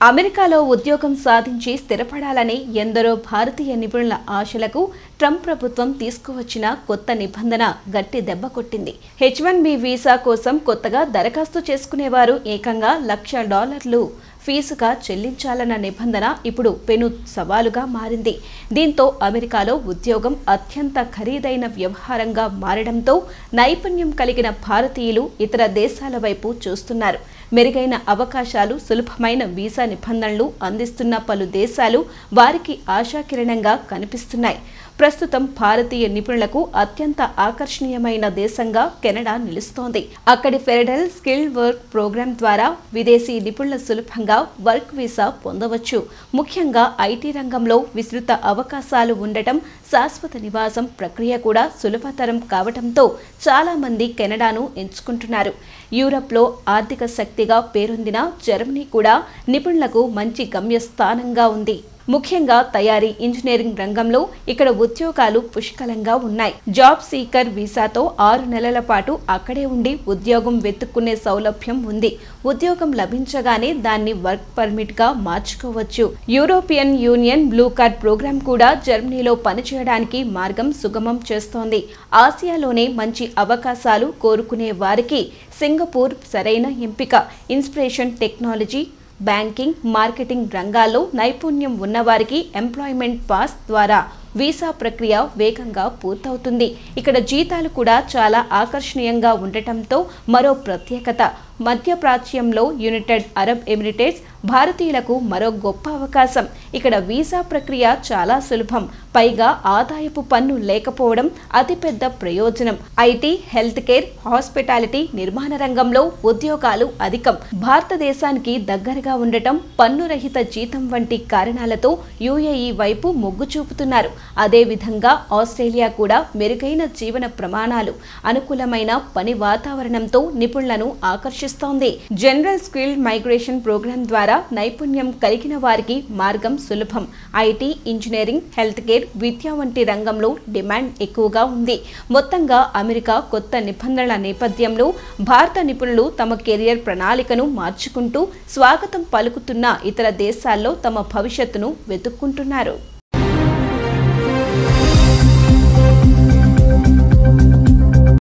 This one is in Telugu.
అమెరికాలో ఉద్యోగం సాధించి స్థిరపడాలని ఎందరో భారతీయ నిపుణుల ఆశలకు ట్రంప్ ప్రభుత్వం తీసుకువచ్చిన కొత్త నిబంధన గట్టి దెబ్బ కొట్టింది. H1B వీసా కోసం కొత్తగా దరఖాస్తు చేసుకునేవారు ఏకంగా $1,00,000 ఫీజుగా చెల్లించాలన్న నిబంధన ఇప్పుడు పెను సవాలుగా మారింది. దీంతో అమెరికాలో ఉద్యోగం అత్యంత ఖరీదైన వ్యవహారంగా మారడంతో నైపుణ్యం కలిగిన భారతీయులు ఇతర దేశాల వైపు చూస్తున్నారు. మెరుగైన అవకాశాలు, సులభమైన వీసా నిబంధనలు అందిస్తున్న పలు దేశాలు వారికి ఆశాకిరణంగా కనిపిస్తున్నాయి. ప్రస్తుతం భారతీయ నిపుణులకు అత్యంత ఆకర్షణీయమైన దేశంగా కెనడా నిలుస్తోంది. అక్కడి ఫెడరల్ స్కిల్డ్ వర్క్ ప్రోగ్రాం ద్వారా విదేశీ నిపుణుల సులభంగా వర్క్ వీసా పొందవచ్చు. ముఖ్యంగా ఐటీ రంగంలో విస్తృత అవకాశాలు ఉండటం, శాశ్వత నివాసం ప్రక్రియ కూడా సులభతరం కావడంతో చాలా మంది కెనడాను ఎంచుకుంటున్నారు. యూరప్లో ఆర్థిక శక్తిగా పేరొందిన జర్మనీ కూడా నిపుణులకు మంచి గమ్యస్థానంగా ఉంది. ముఖ్యంగా తయారీ, ఇంజనీరింగ్ రంగంలో ఇక్కడ ఉద్యోగాలు పుష్కలంగా ఉన్నాయి. జాబ్ సీకర్ వీసాతో 6 నెలల పాటు అక్కడే ఉండి ఉద్యోగం వెతుక్కునే సౌలభ్యం ఉంది. ఉద్యోగం లభించగానే దాన్ని వర్క్ పర్మిట్ గా మార్చుకోవచ్చు. European Union blue card program కూడా జర్మనీలో పనిచేయడానికి మార్గం సుగమం చేస్తోంది. ఆసియాలోనే మంచి అవకాశాలు కోరుకునే వారికి సింగపూర్ సరైన ఎంపిక. ఇన్స్పిరేషన్ టెక్నాలజీ, బ్యాంకింగ్, మార్కెటింగ్ రంగాల్లో నైపుణ్యం ఉన్నవారికి ఎంప్లాయ్మెంట్ పాస్ ద్వారా వీసా ప్రక్రియ వేగంగా పూర్తవుతుంది. ఇక్కడ జీతాలు కూడా చాలా ఆకర్షణీయంగా ఉండటంతో మరో ప్రత్యేకత. మధ్యప్రాచ్యంలో యునైటెడ్ అరబ్ ఎమిరేట్స్ భారతీయులకు మరో గొప్ప అవకాశం. ఇక్కడ వీసా ప్రక్రియ చాలా సులభం, పైగా ఆదాయపు పన్ను లేకపోవడం అతిపెద్ద ప్రయోజనం. ఐటీ, హెల్త్ కేర్, హాస్పిటాలిటీ, నిర్మాణ రంగంలో ఉద్యోగాలు అధికం. భారతదేశానికి దగ్గరగా ఉండటం, పన్ను రహిత జీతం వంటి కారణాలతో యుఏఈ వైపు మొగ్గు చూపుతున్నారు. అదేవిధంగా ఆస్ట్రేలియా కూడా మెరుగైన జీవన ప్రమాణాలు, అనుకూలమైన పని వాతావరణంతో నిపుణులను ఆకర్షిస్తోంది. జనరల్ స్కిల్డ్ మైగ్రేషన్ ప్రోగ్రాం ద్వారా నైపుణ్యం కలిగిన వారికి మార్గం సులభం. ఐటీ, ఇంజనీరింగ్, హెల్త్ కేర్, విద్య వంటి రంగంలో డిమాండ్ ఎక్కువగా ఉంది. మొత్తంగా అమెరికా కొత్త నిబంధనల నేపథ్యంలో భారత నిపుణులు తమ కెరియర్ ప్రణాళికను మార్చుకుంటూ స్వాగతం పలుకుతున్న ఇతర దేశాల్లో తమ భవిష్యత్తును వెతుక్కుంటున్నారు.